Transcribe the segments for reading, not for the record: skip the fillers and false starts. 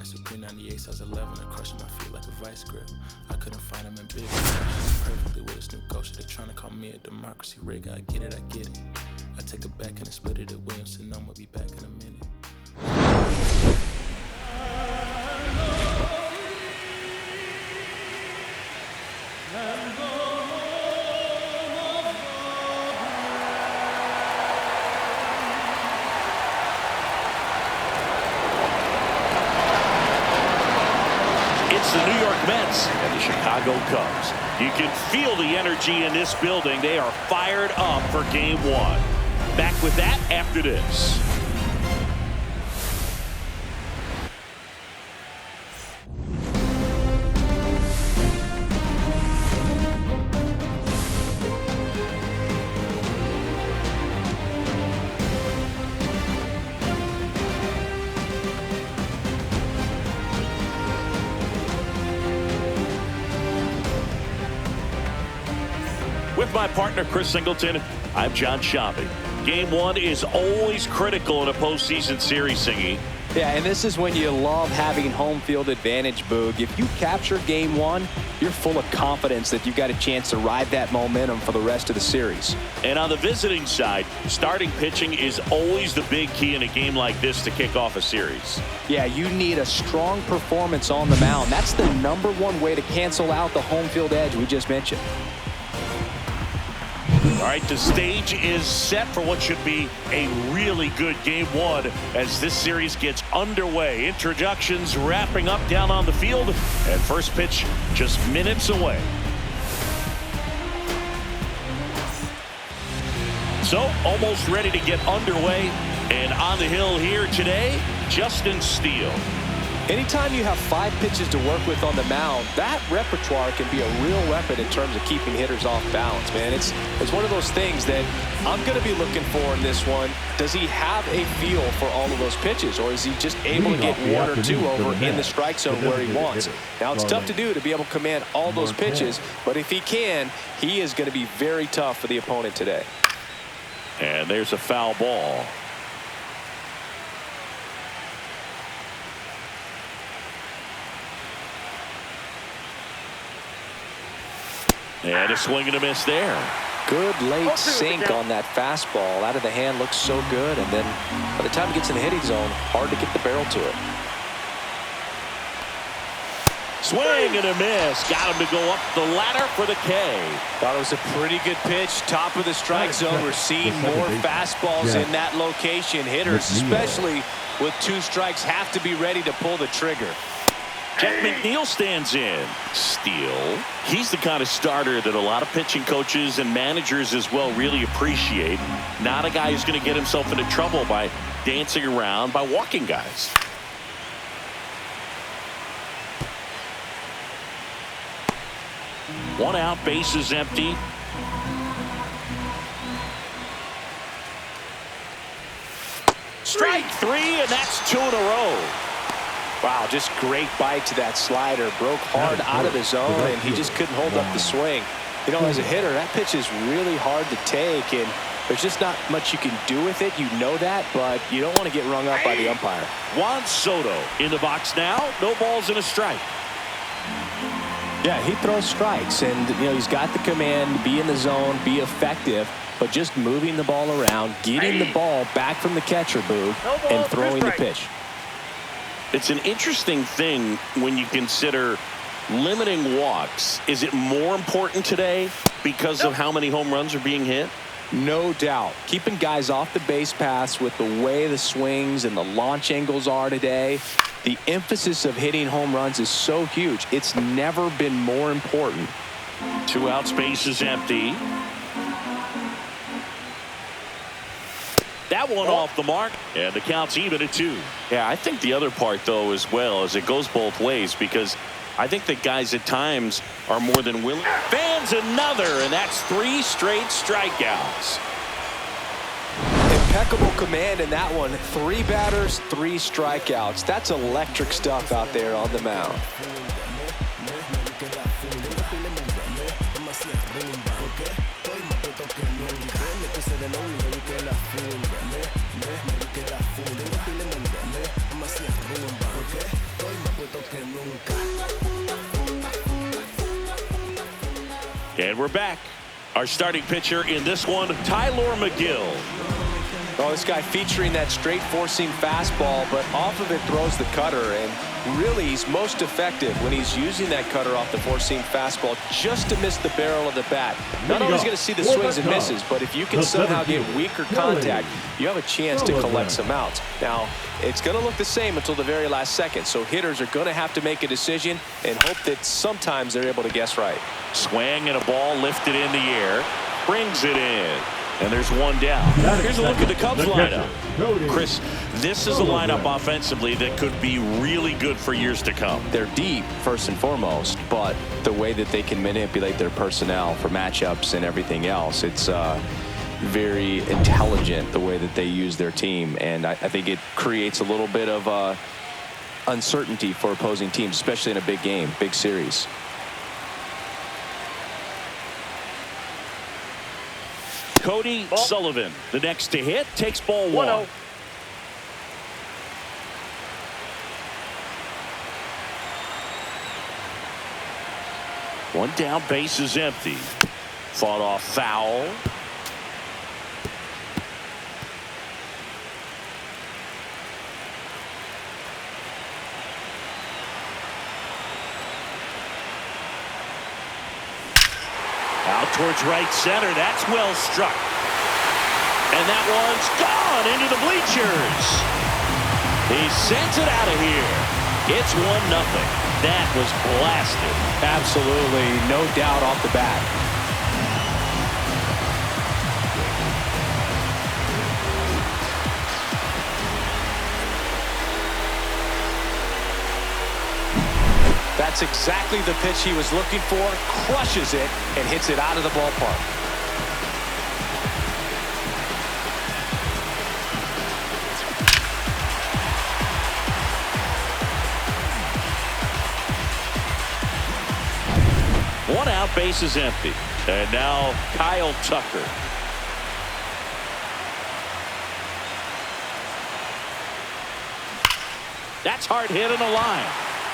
like Supreme 98, size 11, and crushing my feet like a vice grip. I couldn't find him in big perfectly with a Snoop Gosha. They're trying to call me a democracy rig. I get it. I take it back and I split it at Williamson. I'm gonna be back in a minute. It's the New York Mets and the Chicago Cubs. You can feel the energy in this building. They are fired up for Game 1. Back with that after this. With my partner, Chris Singleton, I'm John Shabby. Game 1 is always critical in a postseason series, Singy. Yeah, and this is when you love having home field advantage, Boog. If you capture Game 1, you're full of confidence that you've got a chance to ride that momentum for the rest of the series. And on the visiting side, starting pitching is always the big key in a game like this to kick off a series. Yeah, you need a strong performance on the mound. That's the #1 way to cancel out the home field edge we just mentioned. All right, the stage is set for what should be a really good Game 1 as this series gets underway. Introductions wrapping up down on the field, and first pitch just minutes away. So, almost ready to get underway, and on the hill here today, Justin Steele. Anytime you have 5 pitches to work with on the mound, that repertoire can be a real weapon in terms of keeping hitters off balance, man. It's one of those things that I'm going to be looking for in this one. Does he have a feel for all of those pitches, or is he just able to get 1 or 2 over in the strike zone where he wants? Now, it's tough to do to be able to command all those pitches, but if he can, he is going to be very tough for the opponent today. And there's a foul ball. And a swing and a miss there. Good late sink on that fastball. Out of the hand, looks so good. And then by the time it gets in the hitting zone, hard to get the barrel to it. Swing and a miss. Got him to go up the ladder for the K. Thought it was a pretty good pitch. Top of the strike zone. We're seeing more fastballs in that location. Hitters, especially with 2 strikes, have to be ready to pull the trigger. Jeff McNeil stands in. Steele. He's the kind of starter that a lot of pitching coaches and managers as well really appreciate. Not a guy who's going to get himself into trouble by dancing around, by walking guys. One out, base is empty. Strike 3, and that's 2 in a row. Wow, just great bite to that slider. Broke hard out of the zone, and he just couldn't hold up the swing. You know, as a hitter, that pitch is really hard to take, and there's just not much you can do with it. You know that, but you don't want to get rung up by the umpire. Juan Soto in the box now. No balls and a strike. Yeah, he throws strikes, and you know he's got the command, be in the zone, be effective, but just moving the ball around, getting the ball back from the catcher, Boog, and throwing the pitch. It's an interesting thing when you consider limiting walks. Is it more important today because of how many home runs are being hit? No doubt. Keeping guys off the base paths with the way the swings and the launch angles are today, the emphasis of hitting home runs is so huge. It's never been more important. 2 outs, base is empty. That one off the mark, and the count's even at 2. Yeah, I think the other part, though, as well, is it goes both ways, because I think that guys at times are more than willing. Fans another, and that's 3 straight strikeouts. Impeccable command in that one. 3 batters, 3 strikeouts. That's electric stuff out there on the mound. And we're back. Our starting pitcher in this one, Tyler McGill. Oh, this guy featuring that straight four-seam fastball, but off of it throws the cutter. And really, he's most effective when he's using that cutter off the four-seam fastball just to miss the barrel of the bat. Not always going to see the swings and misses, but if you can somehow get weaker contact, you have a chance to collect some outs. Now, it's going to look the same until the very last second, so hitters are going to have to make a decision and hope that sometimes they're able to guess right. Swing and a ball lifted in the air, brings it in. And there's one down. Here's a look at the Cubs lineup. Chris, this is a lineup offensively that could be really good for years to come. They're deep, first and foremost, but the way that they can manipulate their personnel for matchups and everything else, it's very intelligent the way that they use their team. And I think it creates a little bit of uncertainty for opposing teams, especially in a big game, big series. Cody Sullivan, the next to hit, takes ball one. One down, base is empty. Fought off foul. Out towards right center. That's well struck. And that one's gone into the bleachers. He sends it out of here. It's 1-0. That was blasted. Absolutely, no doubt off the bat. That's exactly the pitch he was looking for. Crushes it and hits it out of the ballpark. One out, base is empty. And now Kyle Tucker. That's hard hit on the line.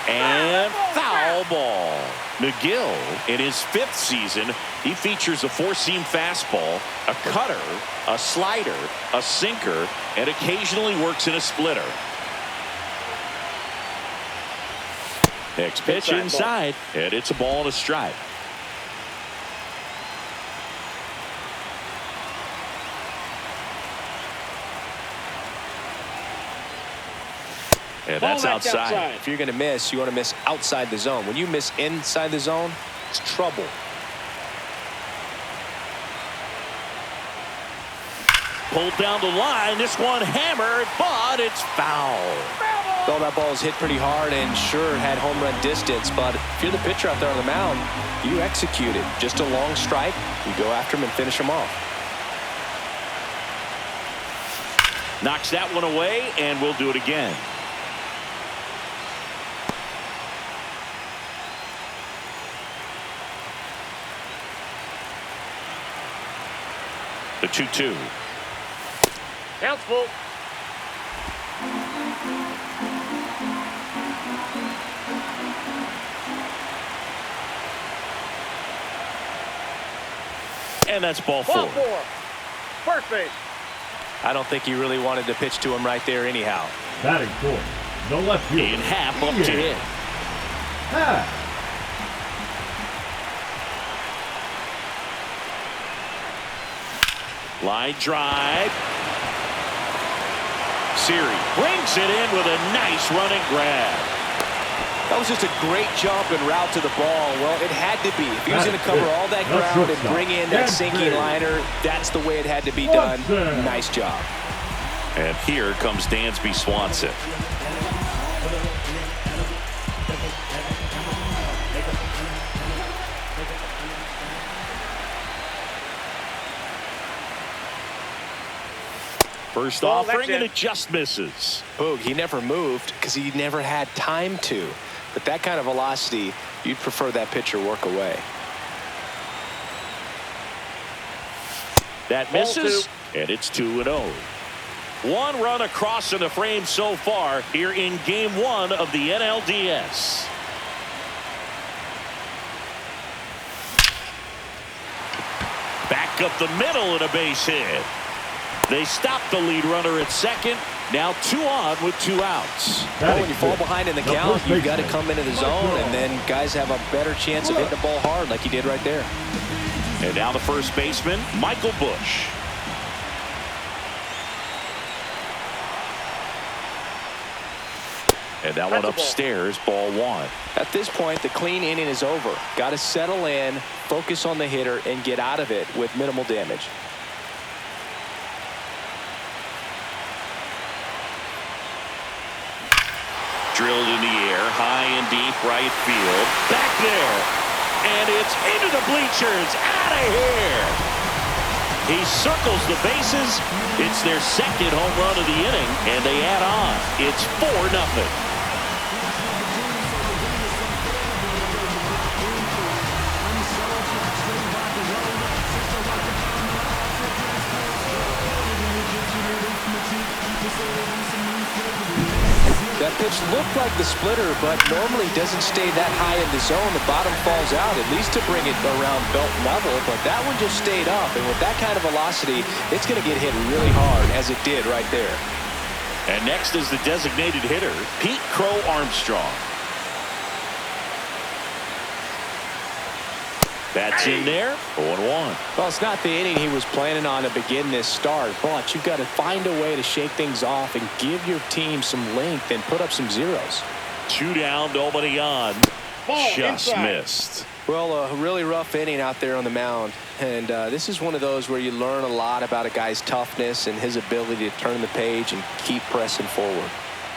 And foul ball. McGill, in his 5th season, he features a four-seam fastball, a cutter, a slider, a sinker, and occasionally works in a splitter. Next pitch inside, and it's a ball and a strike. And that's outside. If you're going to miss, you want to miss outside the zone. When you miss inside the zone, it's trouble. Pulled down the line. This one hammered, but it's foul. Well, that ball is hit pretty hard and sure had home run distance, but if you're the pitcher out there on the mound, you execute it. Just a long strike. You go after him and finish him off. Knocks that one away, and we'll do it again. The 2-2. Count's full. And that's ball four. First base. I don't think he really wanted to pitch to him right there anyhow. Batting fourth, the left fielder. In half up to hit. Line drive. Siri brings it in with a nice running grab. That was just a great jump and route to the ball. Well, it had to be. If he was going to cover all that ground and bring in that sinking liner, that's the way it had to be done. Nice job. And here comes Dansby Swanson. First offering, and it just misses. Boog, he never moved because he never had time to. But that kind of velocity, you'd prefer that pitcher work away. That misses, and it's 2-0. One run across in the frame so far here in Game 1 of the NLDS. Back up the middle and a base hit. They stop the lead runner at second. Now 2 on with 2 outs. Well, when you fall behind in the count, you've got to come into the zone, and then guys have a better chance of hitting the ball hard like he did right there. And now the first baseman, Michael Bush. And that one upstairs, ball 1. At this point, the clean inning is over. Got to settle in, focus on the hitter, and get out of it with minimal damage. Drilled in the air, high and deep right field. Back there. And it's into the bleachers. Out of here. He circles the bases. It's their second home run of the inning, and they add on. It's 4-0. That pitch looked like the splitter, but normally doesn't stay that high in the zone. The bottom falls out, at least to bring it around belt level, but that one just stayed up, and with that kind of velocity, it's going to get hit really hard, as it did right there. And next is the designated hitter, Pete Crow Armstrong. That's in there, 0-1. Well, it's not the inning he was planning on to begin this start, but you've got to find a way to shake things off and give your team some length and put up some zeros. 2 down, nobody on. Ball Just inside. missed. Well, a really rough inning out there on the mound, and this is one of those where you learn a lot about a guy's toughness and his ability to turn the page and keep pressing forward.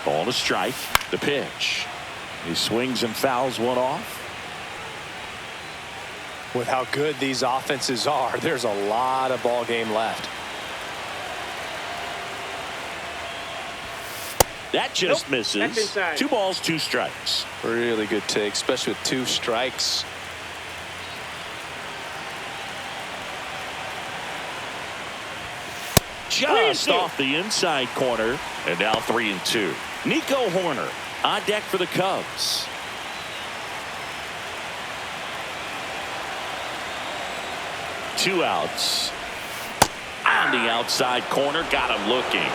Ball to strike, the pitch. He swings and fouls one off. With how good these offenses are, there's a lot of ball game left. That just misses. That's inside. 2 balls, 2 strikes. Really good take, especially with 2 strikes. Just off the inside corner. And now 3-2. Nico Horner on deck for the Cubs. Two outs. On the outside corner, got him looking.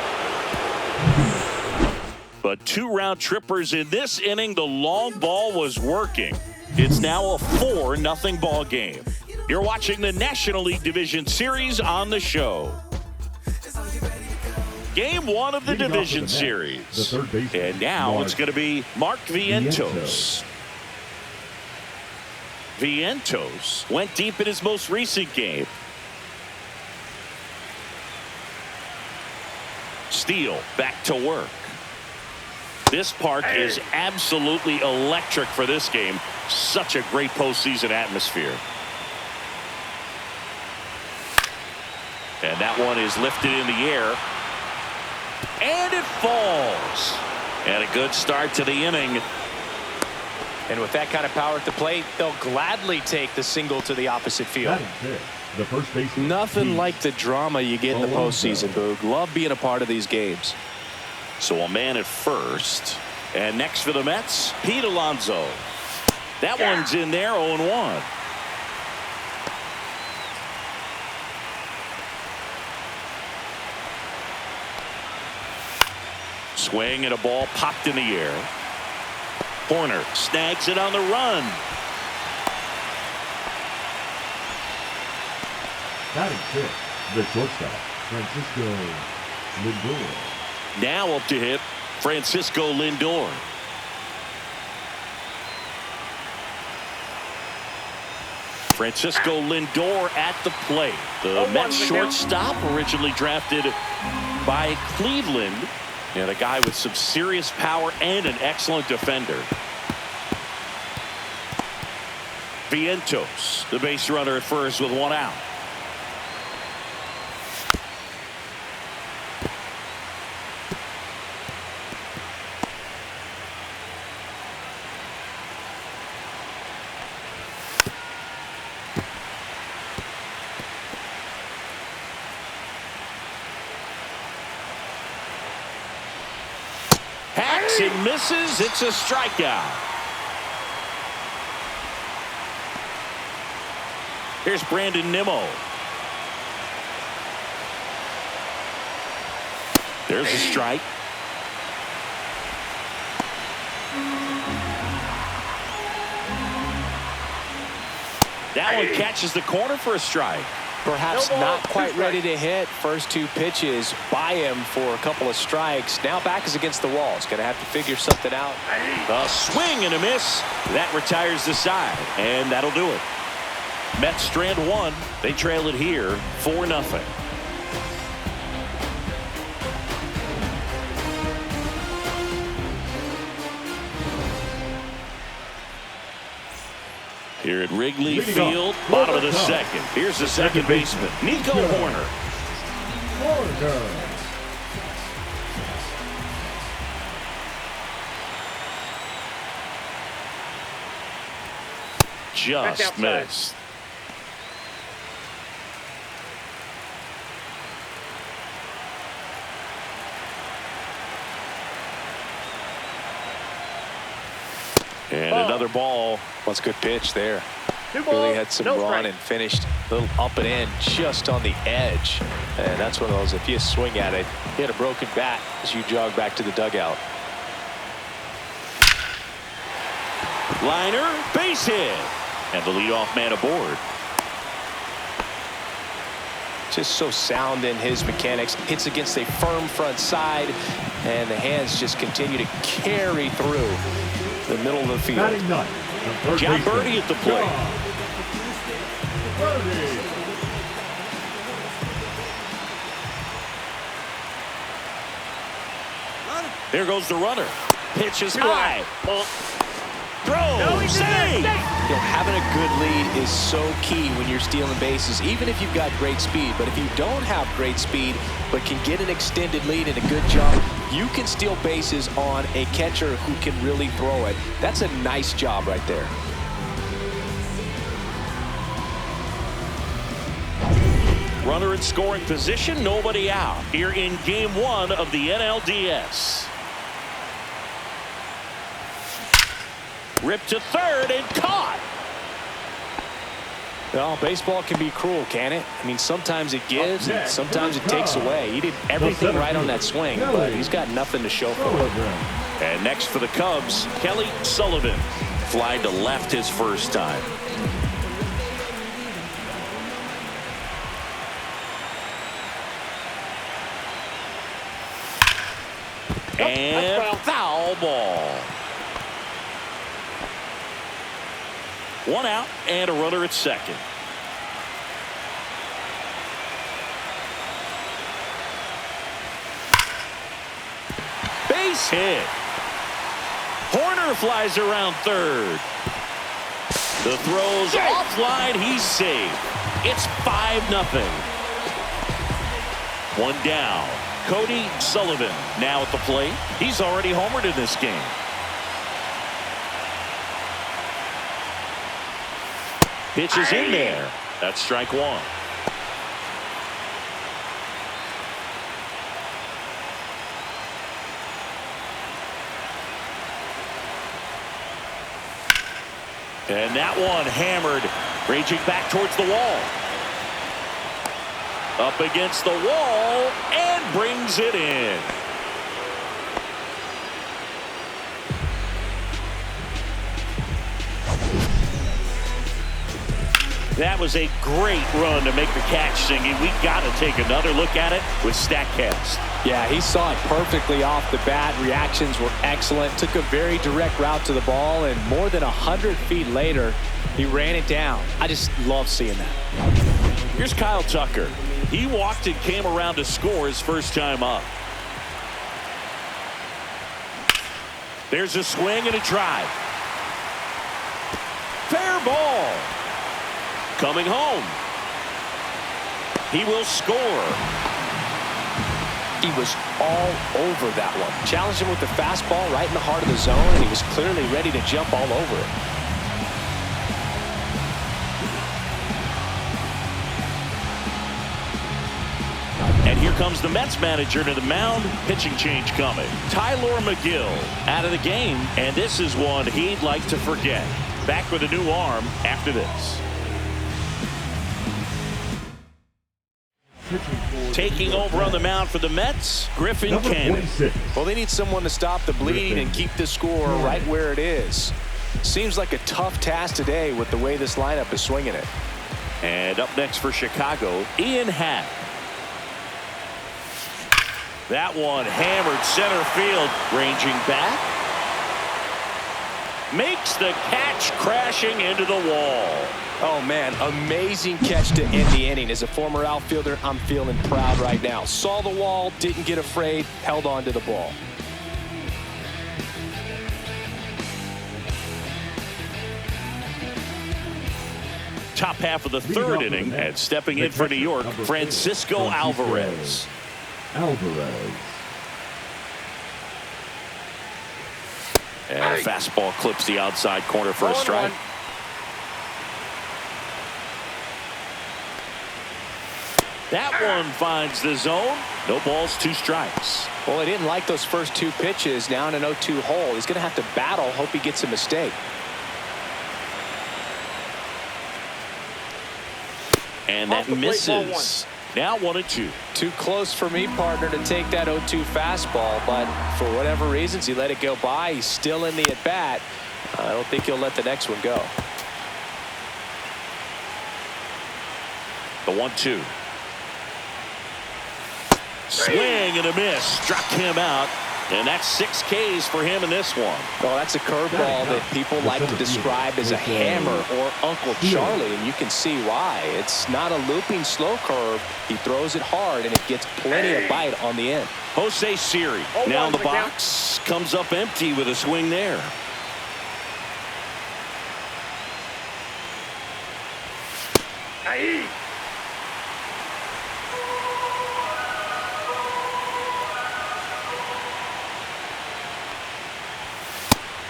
But 2 round trippers in this inning. The long ball was working. It's now a 4-0 ball game. You're watching the National League Division Series on the show. Game 1 of the Division Series. And now it's going to be Mark Vientos. Vientos went deep in his most recent game. Steele back to work. This park is absolutely electric for this game. Such a great postseason atmosphere. And that one is lifted in the air. And it falls. And a good start to the inning. And with that kind of power at the plate, they'll gladly take the single to the opposite field. The first baseman. Nothing like the drama you get in the postseason, Boog. Love being a part of these games. So a man at first. And next for the Mets, Pete Alonso. That one's in there, 0-1. Swing and a ball popped in the air. Horner snags it on the run. Batting 5th, the shortstop, Francisco Lindor. Now up to hit, Francisco Lindor. Francisco Lindor at the plate. The Mets shortstop, originally drafted by Cleveland. And a guy with some serious power and an excellent defender. Vientos, the base runner at first with 1 out. Hacks and misses. It's a strikeout. Here's Brandon Nimmo. There's a strike. That one catches the corner for a strike. Perhaps not quite ready to hit. First two pitches by him for a couple of strikes. Now back is against the wall. He's going to have to figure something out. A swing and a miss. That retires the side, and that'll do it. Mets strand one. They trail it here 4-0. Here at Wrigley Field, bottom of the second. Here's the second baseman, Nico Horner. Just missed. And another ball. What's a good pitch there. Really had some run and finished a little up and in just on the edge. And that's one of those, if you swing at it, you hit a broken bat as you jog back to the dugout. Liner, base hit. And the leadoff man aboard. Just so sound in his mechanics. Hits against a firm front side. And the hands just continue to carry through the middle of the field. John Birdie at the plate. There goes the runner. Pitch is high. Throw. Save. Having a good lead is so key when you're stealing bases, even if you've got great speed. But if you don't have great speed but can get an extended lead and a good jump, you can steal bases on a catcher who can really throw it. That's a nice job right there. Runner in scoring position, nobody out. Here in game one of the NLDS. Ripped to third and caught. Well, baseball can be cruel, can it? I mean, sometimes it gives and sometimes it takes away. He did everything right on that swing, but he's got nothing to show for it. And next for the Cubs, Kelly Sullivan. Flied to left his first time. And foul ball. One out and a runner at second. Base hit. Horner flies around third. The throw's offline. He's safe. It's 5-0. One down. Cody Sullivan now at the plate. He's already homered in this game. Pitch is in there. That's strike one. And that one hammered, raging back towards the wall. Up against the wall and brings it in. That was a great run to make the catch, Singing. We got to take another look at it with StatCast. Yeah, he saw it perfectly off the bat. Reactions were excellent. Took a very direct route to the ball, and more than 100 feet later, he ran it down. I just love seeing that. Here's Kyle Tucker. He walked and came around to score his first time up. There's a swing and a drive. Fair ball. Coming home. He will score. He was all over that one. Challenged him with the fastball right in the heart of the zone, and he was clearly ready to jump all over it. And here comes the Mets manager to the mound. Pitching change coming. Tyler McGill out of the game, and this is one he'd like to forget. Back with a new arm after this. Taking over on the mound for the Mets, Griffin Number Cannon. 46. Well, they need someone to stop the bleed and keep the score right where it is. Seems like a tough task today with the way this lineup is swinging it. And up next for Chicago, Ian Happ. That one hammered center field, ranging back. Makes the catch, crashing into the wall. Oh, man, amazing catch to end the inning. As a former outfielder, I'm feeling proud right now. Saw the wall, didn't get afraid, held on to the ball. Top half of the third inning, and stepping in for New York, Francisco Alvarez. And a fastball clips the outside corner for a strike. That one finds the zone. No balls, 2 strikes. Well, he didn't like those first 2 pitches. Now in an 0-2 hole. He's going to have to battle. Hope he gets a mistake. And that misses. Now 1-2. Too close for me, partner, to take that 0-2 fastball. But for whatever reasons, he let it go by. He's still in the at-bat. I don't think he'll let the next one go. The 1-2. Swing and a miss. Struck him out. And that's 6 Ks for him in this one. Well, that's a curveball that people like to describe as a hammer or Uncle Charlie, and you can see why. It's not a looping slow curve. He throws it hard, and it gets plenty of bite on the end. Jose Siri now in the box. Comes up empty with a swing there.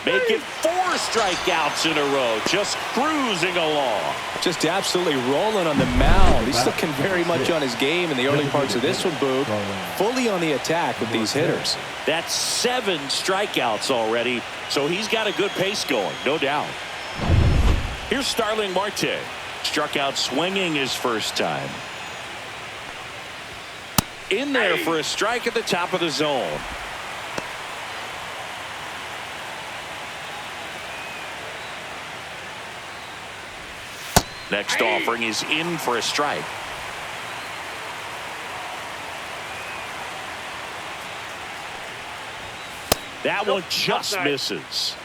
Making 4 strikeouts in a row, just cruising along. Just absolutely rolling on the mound. He's looking very much on his game in the early parts of this one, Boog. Fully on the attack with these hitters. That's 7 strikeouts already, so he's got a good pace going, no doubt. Here's Starling Marte. Struck out swinging his first time. In there for a strike at the top of the zone. Next offering is in for a strike. That one just misses.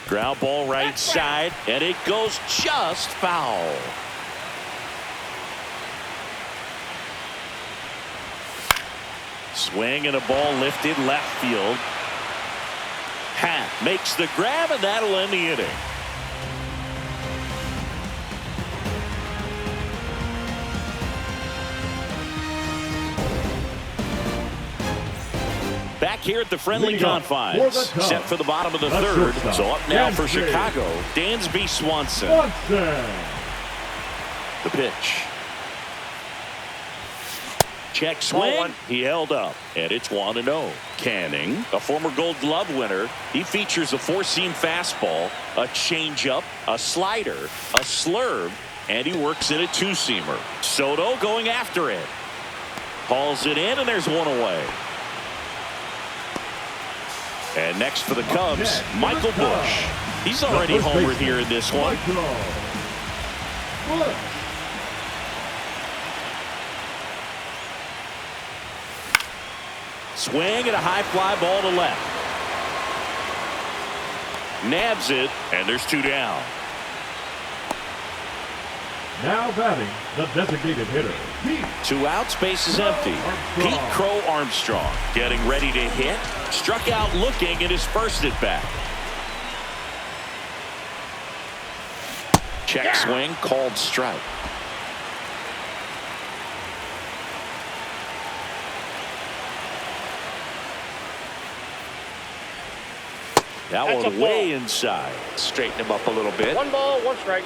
Ground ball right side, and it goes just foul. Swing and a ball lifted left field. Happ makes the grab, and that'll end the inning. Back here at the friendly confines, set for the bottom of the third. So up now for Chicago, Dansby Swanson. The pitch. Check swing. He held up, and it's 1-0. Canning, a former Gold Glove winner, he features a 4-seam fastball, a changeup, a slider, a slurve, and he works in a 2-seamer. Soto going after it. Hauls it in, and there's one away. And next for the Cubs, Michael Busch. He's already homered here in this one. Swing and a high fly ball to left. Nabs it, and there's 2 down. Now batting, the designated hitter, Pete. 2 outs, base is empty. Pete Crow Armstrong getting ready to hit. Struck out looking at his first at bat. Check swing, called strike. That one way inside. Straighten him up a little bit. 1 ball, 1 strike.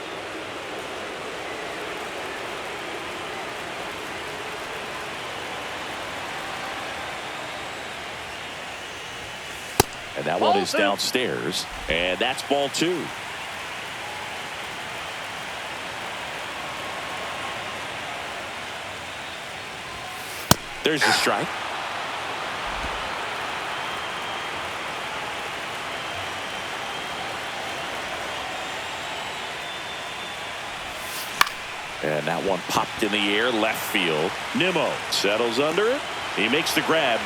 And that one is downstairs. And that's ball 2. There's the strike. And that one popped in the air, left field. Nimmo settles under it. He makes the grab.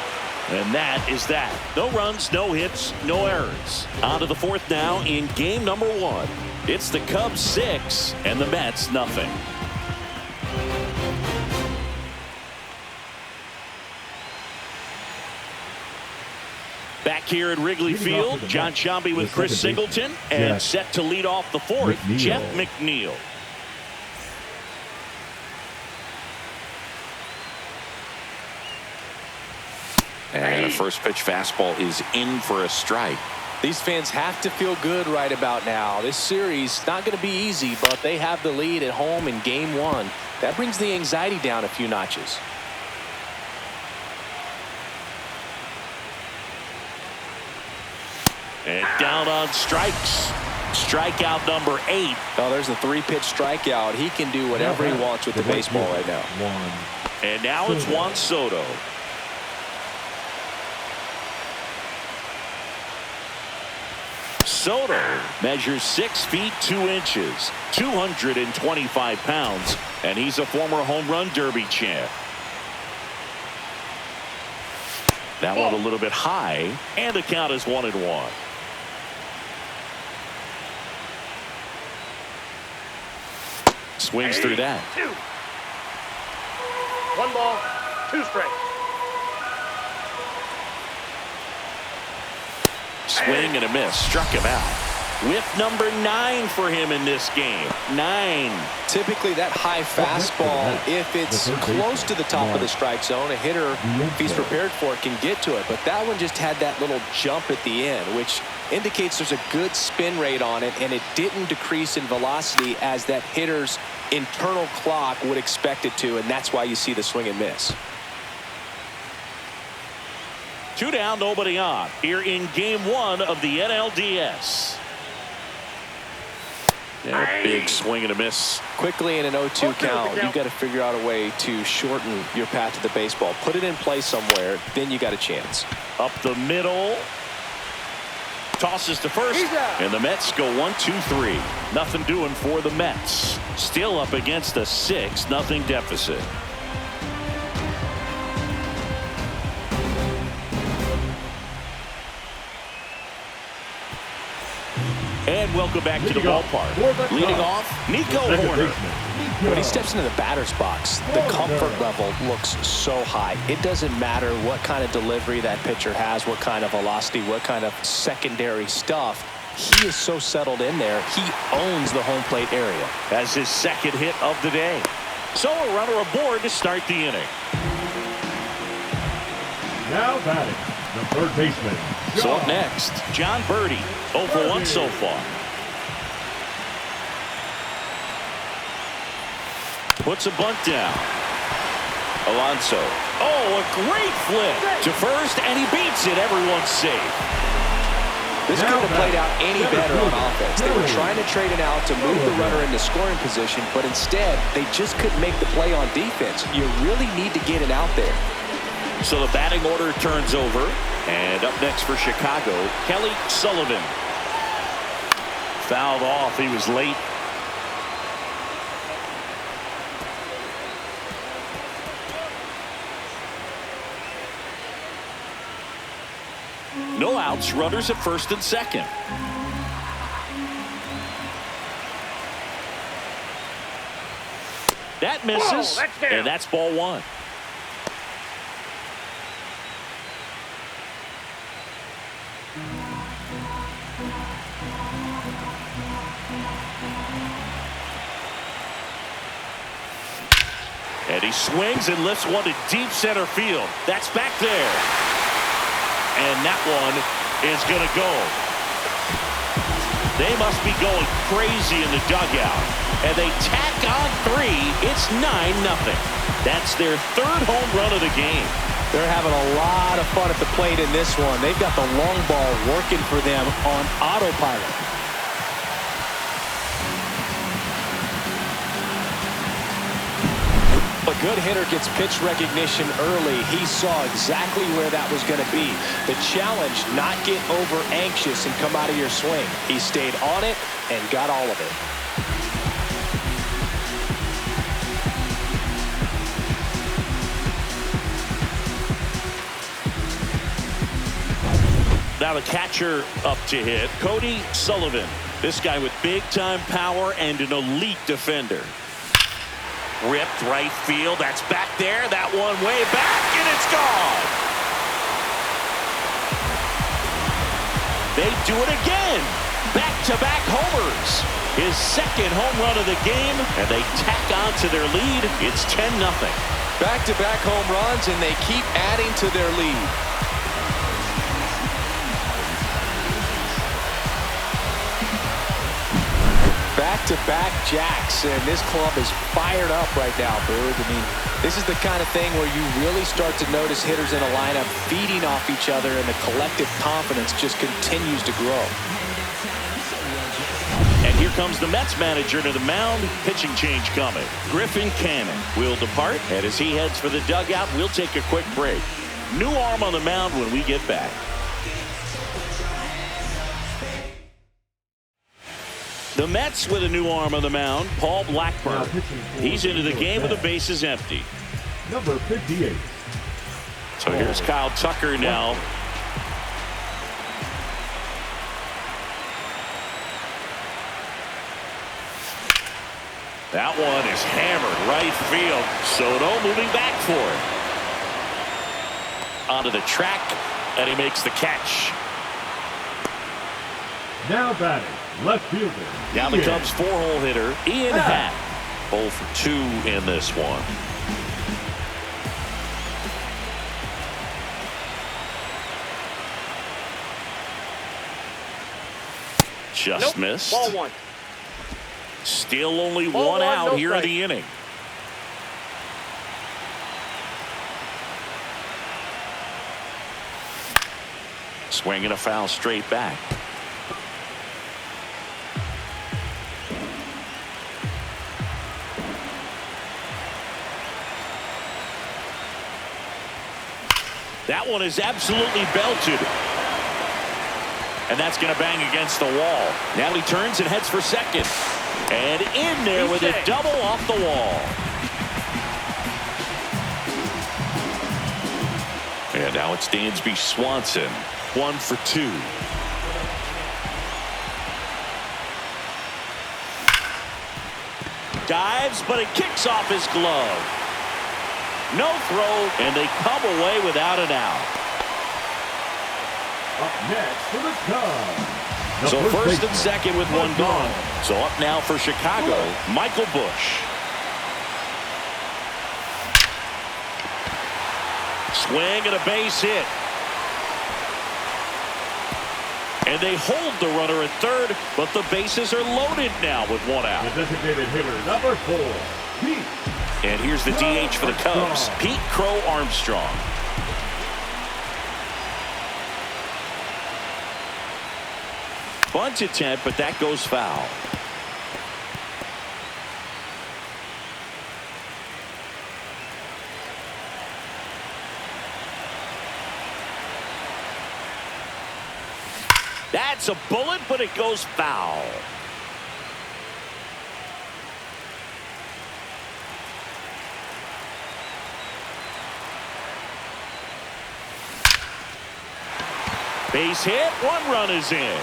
And that is that. No runs, no hits, no errors. On to the fourth now in game number 1. It's the Cubs 6 and the Mets nothing. Back here at Wrigley Field, John Shambi with Chris Singleton, and set to lead off the fourth, Jeff McNeil. And a first pitch fastball is in for a strike. These fans have to feel good right about now. This series not going to be easy, but they have the lead at home in game 1. That brings the anxiety down a few notches. And down on strikes. Strikeout number 8. Oh, there's a 3-pitch strikeout. He can do whatever he wants with the baseball right now. And now it's Juan Soto. Soto measures 6 feet 2 inches, 225 pounds, and he's a former home run derby champ. That one a little bit high, and the count is 1-1. Swings through that. 1 ball, 2 strikes. Swing and a miss. Struck him out. With number 9 for him in this game. 9. Typically that high fastball, if it's close to the top of the strike zone, a hitter, if he's prepared for it, can get to it. But that one just had that little jump at the end, which indicates there's a good spin rate on it, and it didn't decrease in velocity as that hitter's internal clock would expect it to, and that's why you see the swing and miss. 2 down, nobody on. Here in game 1 of the NLDS. And a big swing and a miss. Quickly in an 0-2 count, you've got to figure out a way to shorten your path to the baseball. Put it in play somewhere, then you got a chance. Up the middle. Tosses to first, and the Mets go 1-2-3. Nothing doing for the Mets. Still up against a 6-0 deficit. And welcome back to the ballpark. Leading off, Nico Horner. When he steps into the batter's box, the comfort level looks so high. It doesn't matter what kind of delivery that pitcher has, what kind of velocity, what kind of secondary stuff. He is so settled in there. He owns the home plate area. That's his second hit of the day. So a runner aboard to start the inning. Now batting, the third baseman. So up next, John Birdie. 0 for 1 so far. Puts a bunt down. Alonso. Oh, a great flip to first, and he beats it. Everyone's safe. This couldn't have played out any better on offense. They were trying to trade it out to move the runner into scoring position, but instead, they just couldn't make the play on defense. You really need to get it out there. So the batting order turns over, and up next for Chicago, Kelly Sullivan. Fouled off. He was late. No outs, runners at first and second. That misses, and that's ball 1. And he swings and lifts one to deep center field. That's back there. And that one is going to go. They must be going crazy in the dugout. And they tack on 3. It's 9-0. That's their 3rd home run of the game. They're having a lot of fun at the plate in this one. They've got the long ball working for them on autopilot. A good hitter gets pitch recognition early. He saw exactly where that was going to be. The challenge, not get over anxious and come out of your swing. He stayed on it and got all of it. Now the catcher up to hit, Cody Sullivan. This guy with big-time power and an elite defender. Ripped right field. That's back there. That one way back, and it's gone. They do it again. Back-to-back homers. His second home run of the game, and they tack on to their lead. It's 10-0. Back-to-back home runs, and they keep adding to their lead. Back-to-back jacks, and this club is fired up right now, Bird. I mean, this is the kind of thing where you really start to notice hitters in a lineup feeding off each other, and the collective confidence just continues to grow. And here comes the Mets manager to the mound. Pitching change coming. Griffin Cannon will depart, and as he heads for the dugout, we'll take a quick break. New arm on the mound when we get back. The Mets with a new arm on the mound, Paul Blackburn. He's into the game with the bases empty. Number 58. So here's Kyle Tucker now. That one is hammered right field. Soto moving back for it. Onto the track, and he makes the catch. Now batting, left fielder. Now the Cubs' four-hole hitter, Ian Happ. 0 for 2 in this one. Just missed. Ball one. Still only Ball one one, out no here in strike. the inning. Swinging a foul straight back. That one is absolutely belted. And that's going to bang against the wall. Now he turns and heads for second. And in there with a double off the wall. And now it's Dansby Swanson. 1 for 2. Dives, but it kicks off his glove. No throw, and they come away without an out. Up next for the Cubs. So Number first 60. and second with one gone. So up now for Chicago, Michael Busch. Swing and a base hit. And they hold the runner at third, but the bases are loaded now with one out. The designated hitter, number 4, Pete. And here's the DH for the Cubs, Pete Crow Armstrong. Bunt attempt, but that goes foul. That's a bullet, but it goes foul. Base hit, one run is in.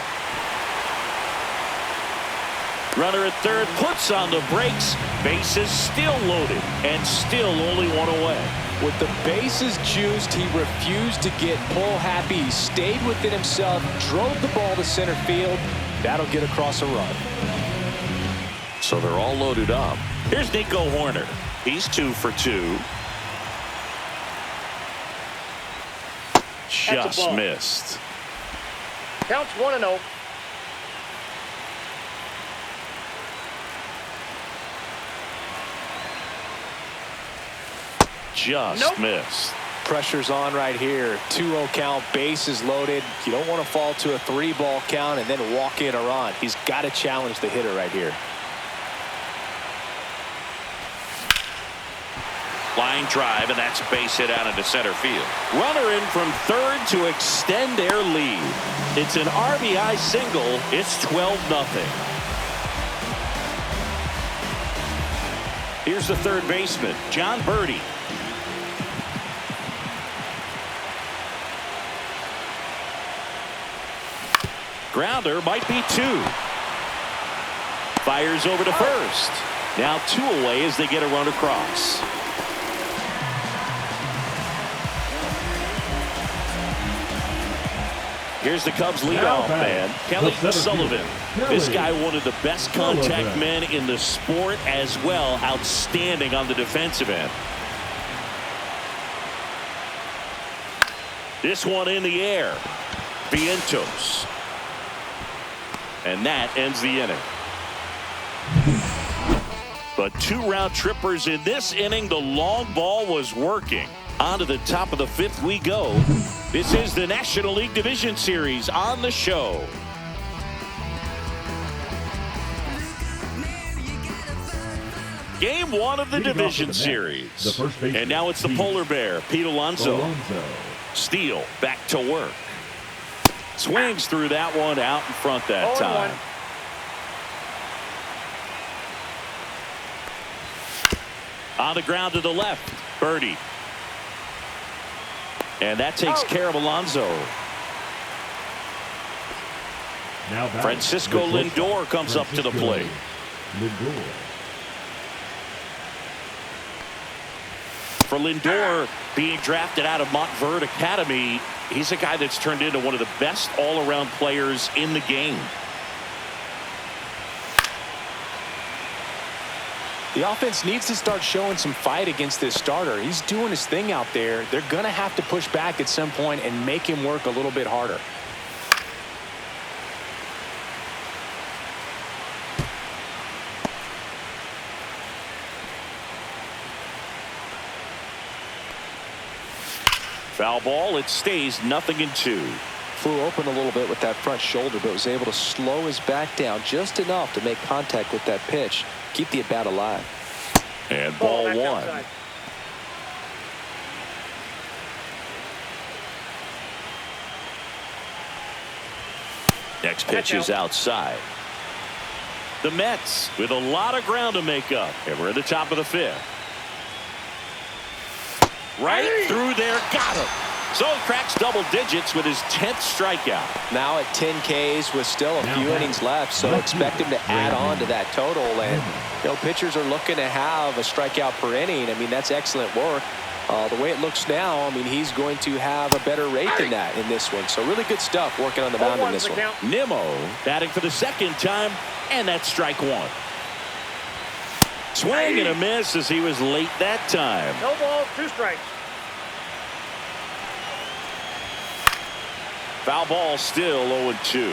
Runner at third puts on the brakes. Bases still loaded and still only one away. With the bases juiced, he refused to get pull happy. He stayed within himself, drove the ball to center field. That'll get across a run. So they're all loaded up. Here's Nico Horner. He's 2 for 2. That's a Just ball. missed. Counts 1-0. Just missed. Pressure's on right here. 2-0 count, bases loaded. You don't want to fall to a 3-ball count and then walk in a run. He's got to challenge the hitter right here. line drive, and that's a base hit out into center field. Runner in from third to extend their lead. It's an RBI single. It's 12-0. Here's the third baseman, John Birdie. Grounder might be 2. Fires over to first. Now 2 away as they get a run across. Here's the Cubs leadoff man, Kelly Sullivan. This guy, one of the best contact men in the sport as well. Outstanding on the defensive end. This one in the air. Vientos. And that ends the inning. But 2 round trippers in this inning. The long ball was working. On to the top of the 5th we go. This is the National League Division Series on the show. Game 1 of the Division Series. And now it's the Polar Bear, Pete Alonso. Steele back to work. Swings through that one out in front that time. On the ground to the left, Birdie. And that takes care of Alonso. Now Francisco Lindor comes up to the plate. For Lindor, being drafted out of Montverde Academy, he's a guy that's turned into one of the best all-around players in the game. The offense needs to start showing some fight against this starter. He's doing his thing out there. They're going to have to push back at some point and make him work a little bit harder. Foul ball. It stays 0-2. Flew open a little bit with that front shoulder, but was able to slow his back down just enough to make contact with that pitch. Keep the at-bat alive. And ball 1. Outside. Next pitch is outside. The Mets with a lot of ground to make up. And we're at the top of the 5th. Right through there. Got him. So he cracks double digits with his 10th strikeout. Now at 10 Ks with still a few innings left, so expect him to add on to that total. And pitchers are looking to have a strikeout per inning. I mean, that's excellent work. The way it looks now, I mean, he's going to have a better rate than that in this one. So really good stuff working on the mound in this one. Nimmo batting for the 2nd time, and that's strike 1. Swing and a miss as he was late that time. No balls, 2 strikes. Foul ball, still 0-2.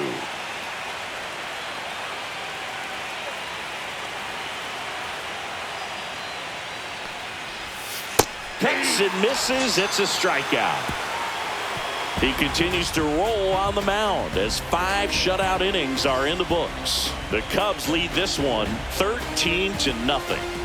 Hits and misses. It's a strikeout. He continues to roll on the mound as 5 shutout innings are in the books. The Cubs lead this one 13-0.